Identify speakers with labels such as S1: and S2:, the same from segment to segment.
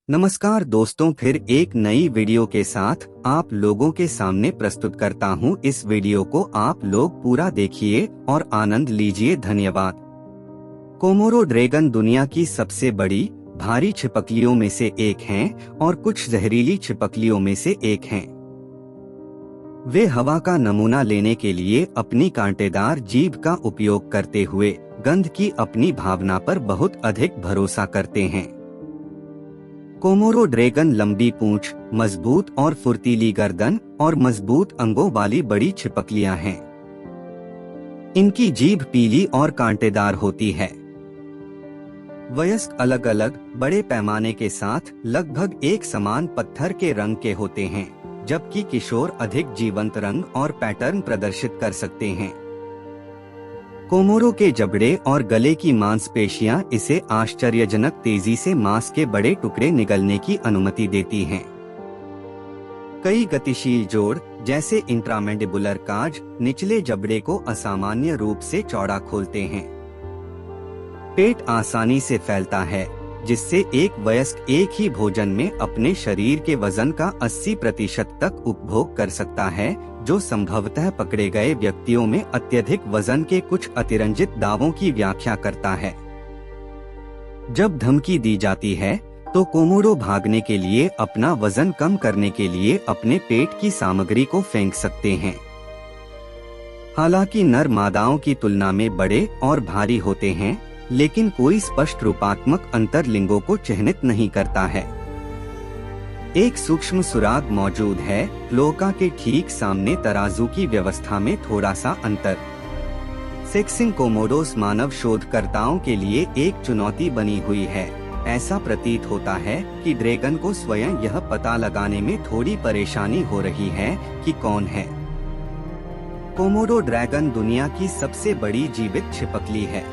S1: नमस्कार दोस्तों, फिर एक नई वीडियो के साथ आप लोगों के सामने प्रस्तुत करता हूं। इस वीडियो को आप लोग पूरा देखिए और आनंद लीजिए। धन्यवाद। कोमोडो ड्रैगन दुनिया की सबसे बड़ी भारी छिपकलियों में से एक हैं और कुछ जहरीली छिपकलियों में से एक हैं। वे हवा का नमूना लेने के लिए अपनी कांटेदार जीभ का उपयोग करते हुए गंध की अपनी भावना पर बहुत अधिक भरोसा करते हैं। कोमोडो ड्रैगन लंबी पूंछ, मजबूत और फुर्तीली गर्दन और मजबूत अंगों वाली बड़ी छिपकलियां हैं। इनकी जीभ पीली और कांटेदार होती है। वयस्क अलग अलग बड़े पैमाने के साथ लगभग एक समान पत्थर के रंग के होते हैं, जबकि किशोर अधिक जीवंत रंग और पैटर्न प्रदर्शित कर सकते हैं। कोमोडो के जबड़े और गले की मांसपेशियां इसे आश्चर्यजनक तेजी से मांस के बड़े टुकड़े निगलने की अनुमति देती हैं। कई गतिशील जोड़ जैसे इंट्रामैंडिबुलर काज निचले जबड़े को असामान्य रूप से चौड़ा खोलते हैं। पेट आसानी से फैलता है, जिससे एक वयस्क एक ही भोजन में अपने शरीर के वजन का 80% तक उपभोग कर सकता है, जो संभवतः पकड़े गए व्यक्तियों में अत्यधिक वजन के कुछ अतिरंजित दावों की व्याख्या करता है। जब धमकी दी जाती है तो कोमोडो भागने के लिए अपना वजन कम करने के लिए अपने पेट की सामग्री को फेंक सकते हैं। हालांकि नर मादाओं की तुलना में बड़े और भारी होते हैं, लेकिन कोई स्पष्ट रूपात्मक अंतर लिंगों को चिह्नित नहीं करता है। एक सूक्ष्म सुराग मौजूद है, क्लोअका के ठीक सामने तराजू की व्यवस्था में थोड़ा सा अंतर। सेक्सिंग कोमोडोस मानव शोधकर्ताओं के लिए एक चुनौती बनी हुई है। ऐसा प्रतीत होता है कि ड्रैगन को स्वयं यह पता लगाने में थोड़ी परेशानी हो रही है कि कौन है। कोमोडो ड्रैगन दुनिया की सबसे बड़ी जीवित छिपकली है।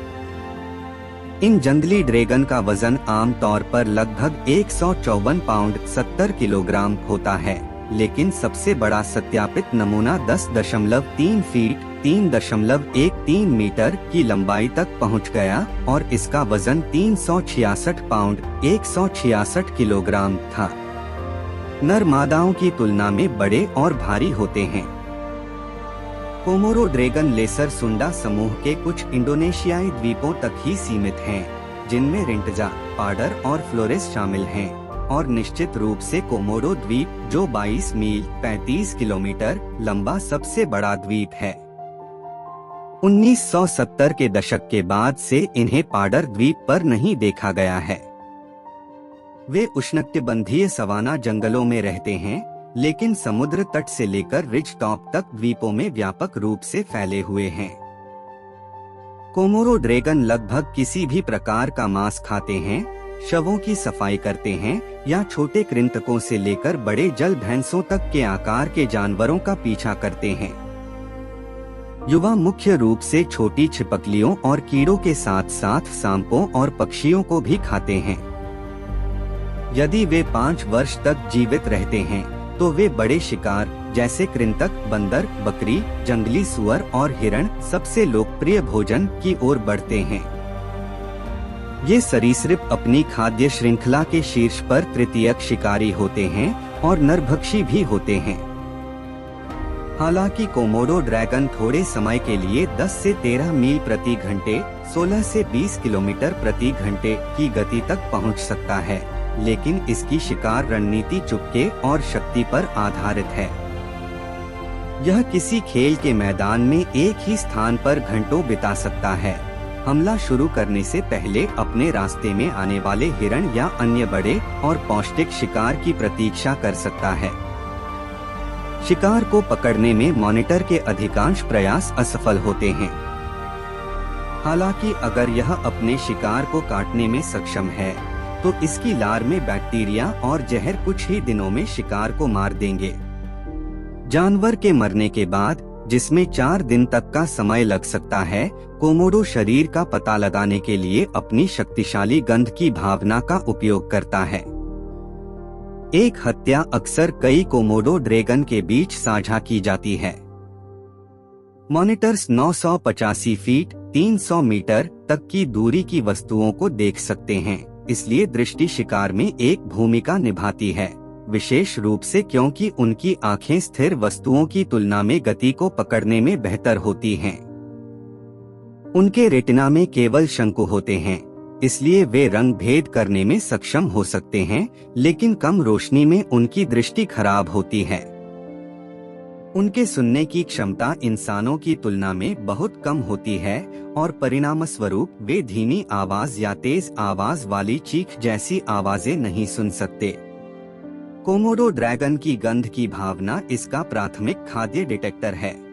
S1: इन जंगली ड्रैगन का वजन आमतौर पर लगभग 154 पाउंड 70 किलोग्राम होता है, लेकिन सबसे बड़ा सत्यापित नमूना 10.3 फीट 3.13 मीटर की लंबाई तक पहुंच गया और इसका वजन 366 पाउंड 166 किलोग्राम था। नर मादाओं की तुलना में बड़े और भारी होते हैं। कोमोडो ड्रैगन लेसर सुंडा समूह के कुछ इंडोनेशियाई द्वीपों तक ही सीमित हैं, जिनमें रिंटजा, पाडर और फ्लोरेस शामिल हैं, और निश्चित रूप से कोमोडो द्वीप, जो 22 मील 35 किलोमीटर लंबा सबसे बड़ा द्वीप है। 1970 के दशक के बाद से इन्हें पाडर द्वीप पर नहीं देखा गया है। वे उष्णकटिबंधीय सवाना जंगलों में रहते हैं, लेकिन समुद्र तट से लेकर रिज टॉप तक द्वीपों में व्यापक रूप से फैले हुए हैं। कोमोडो ड्रैगन लगभग किसी भी प्रकार का मांस खाते हैं, शवों की सफाई करते हैं या छोटे कृंतकों से लेकर बड़े जल भैंसों तक के आकार के जानवरों का पीछा करते हैं। युवा मुख्य रूप से छोटी छिपकलियों और कीड़ों के साथ साथ सांपों और पक्षियों को भी खाते हैं। यदि वे 5 वर्ष तक जीवित रहते हैं तो वे बड़े शिकार जैसे कृंतक, बंदर, बकरी, जंगली सुअर और हिरण सबसे लोकप्रिय भोजन की ओर बढ़ते हैं। ये सरीसृप अपनी खाद्य श्रृंखला के शीर्ष पर तृतीयक शिकारी होते हैं और नरभक्षी भी होते हैं। हालांकि कोमोडो ड्रैगन थोड़े समय के लिए 10 से 13 मील प्रति घंटे 16 से 20 किलोमीटर प्रति घंटे की गति तक पहुंच सकता है, लेकिन इसकी शिकार रणनीति चुपके और शक्ति पर आधारित है। यह किसी खेल के मैदान में एक ही स्थान पर घंटों बिता सकता है। हमला शुरू करने से पहले अपने रास्ते में आने वाले हिरण या अन्य बड़े और पौष्टिक शिकार की प्रतीक्षा कर सकता है। शिकार को पकड़ने में मॉनिटर के अधिकांश प्रयास असफल होते हैं। हालांकि अगर यह अपने शिकार को काटने में सक्षम है तो इसकी लार में बैक्टीरिया और जहर कुछ ही दिनों में शिकार को मार देंगे। जानवर के मरने के बाद, जिसमें 4 दिन तक का समय लग सकता है, कोमोडो शरीर का पता लगाने के लिए अपनी शक्तिशाली गंध की भावना का उपयोग करता है। एक हत्या अक्सर कई कोमोडो ड्रैगन के बीच साझा की जाती है। मॉनिटर्स 985 फीट 300 मीटर तक की दूरी की वस्तुओं को देख सकते हैं। इसलिए दृष्टि शिकार में एक भूमिका निभाती है, विशेष रूप से क्योंकि उनकी आंखें स्थिर वस्तुओं की तुलना में गति को पकड़ने में बेहतर होती हैं। उनके रेटिना में केवल शंकु होते हैं, इसलिए वे रंग भेद करने में सक्षम हो सकते हैं, लेकिन कम रोशनी में उनकी दृष्टि खराब होती है। उनके सुनने की क्षमता इंसानों की तुलना में बहुत कम होती है और परिणामस्वरूप वे धीमी आवाज या तेज आवाज वाली चीख जैसी आवाजें नहीं सुन सकते। कोमोडो ड्रैगन की गंध की भावना इसका प्राथमिक खाद्य डिटेक्टर है।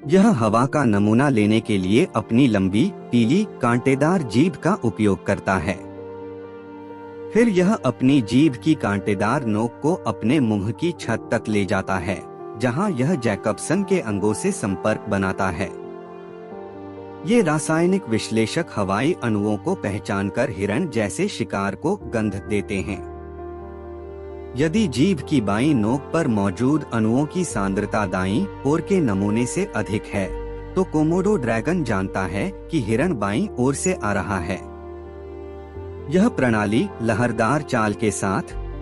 S1: यह हवा का नमूना लेने के लिए अपनी लंबी, पीली, कांटेदार जीभ का उपयोग करता है। फिर यह अपनी जीभ की कांटेदार नोक को अपने मुंह की छत तक ले जाता है, जहां यह जैकबसन के अंगों से संपर्क बनाता है। ये रासायनिक विश्लेषक हवाई अणुओं को पहचानकर हिरण जैसे शिकार को गंध देते हैं। यदि जीभ की बाईं नोक पर मौजूद अणुओं की सांद्रता दाईं ओर के नमूने से अधिक है, तो कोमोडो ड्रैगन जानता है कि हिरण बाईं ओर से आ रहा है। यह प्रणाली लहरदार चाल के साथ,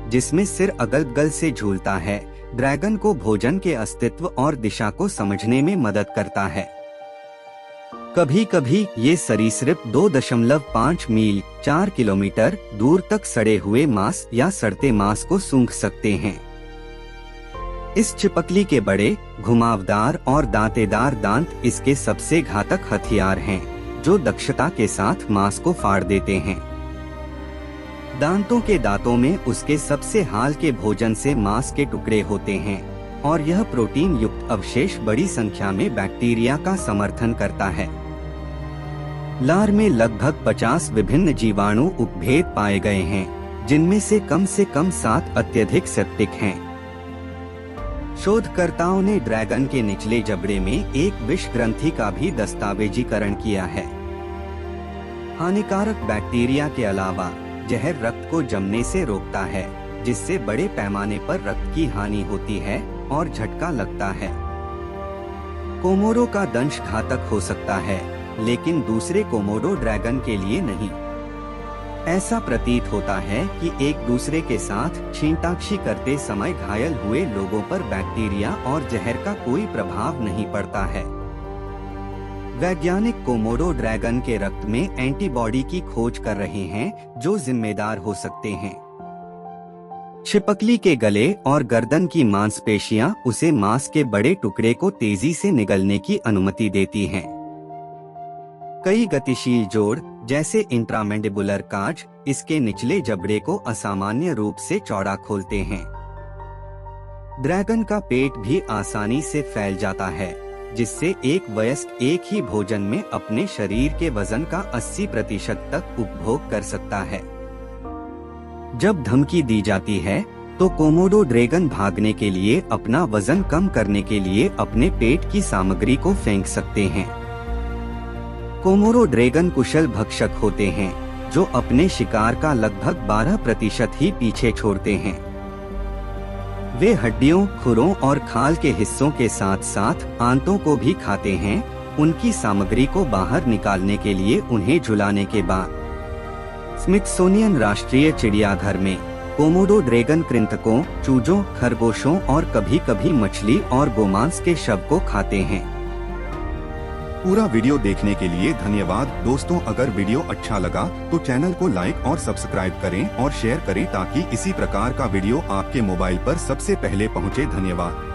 S1: जिसमें सिर अगल-बगल से झूलता है, ड्रैगन को भोजन के अस्तित्व और दिशा को समझने में मदद करता है। कभी कभी ये सरीसृप 2.5 मील 4 किलोमीटर दूर तक सड़े हुए मांस या सड़ते मांस को सूंघ सकते हैं। इस छिपकली के बड़े, घुमावदार और दांतेदार दांत इसके सबसे घातक हथियार हैं, जो दक्षता के साथ मांस को फाड़ देते हैं। दांतों के दांतों में उसके सबसे हाल के भोजन से मांस के टुकड़े होते हैं और यह प्रोटीन युक्त अवशेष बड़ी संख्या में बैक्टीरिया का समर्थन करता है। लार में लगभग 50 विभिन्न जीवाणु उपभेद पाए गए हैं, जिनमें से कम 7 अत्यधिक सेप्टिक हैं। शोधकर्ताओं ने ड्रैगन के निचले जबड़े में एक विष ग्रंथि का भी दस्तावेजीकरण किया है। हानिकारक बैक्टीरिया के अलावा जहर रक्त को जमने से रोकता है, जिससे बड़े पैमाने पर रक्त की हानि होती है और झटका लगता है। कोमोडो का दंश घातक हो सकता है, लेकिन दूसरे कोमोडो ड्रैगन के लिए नहीं। ऐसा प्रतीत होता है कि एक दूसरे के साथ छींटाक्षी करते समय घायल हुए लोगों पर बैक्टीरिया और जहर का कोई प्रभाव नहीं पड़ता है। वैज्ञानिक कोमोडो ड्रैगन के रक्त में एंटीबॉडी की खोज कर रहे हैं, जो जिम्मेदार हो सकते हैं। छिपकली के गले और गर्दन की मांसपेशियां उसे मांस के बड़े टुकड़े को तेजी से निगलने की अनुमति देती हैं। कई गतिशील जोड़, जैसे इंट्रामैंडिबुलर काज, इसके निचले जबड़े को असामान्य रूप से चौड़ा खोलते हैं। ड्रैगन का पेट भी आसानी से फैल जाता है, जिससे एक वयस्क एक ही भोजन में अपने शरीर के वजन का 80% तक उपभोग कर सकता है। जब धमकी दी जाती है, तो कोमोडो ड्रैगन भागने के लिए अपना वजन कम करने के लिए अपने पेट की सामग्री को फेंक सकते हैं। कोमोडो ड्रैगन कुशल भक्षक होते हैं, जो अपने शिकार का लगभग 12% ही पीछे छोड़ते हैं। वे हड्डियों, खुरों और खाल के हिस्सों के साथ साथ आंतों को भी खाते हैं। उनकी सामग्री को बाहर निकालने के लिए उन्हें झुलाने के बाद स्मिथसोनियन राष्ट्रीय चिड़ियाघर में कोमोडो ड्रैगन कृंतकों, चूजों, खरगोशों और कभी-कभी मछली और गोमांस के शव को खाते हैं।
S2: पूरा वीडियो देखने के लिए धन्यवाद दोस्तों। अगर वीडियो अच्छा लगा तो चैनल को लाइक और सब्सक्राइब करें और शेयर करें ताकि इसी प्रकार का वीडियो आपके मोबाइल पर सबसे पहले पहुंचे। धन्यवाद।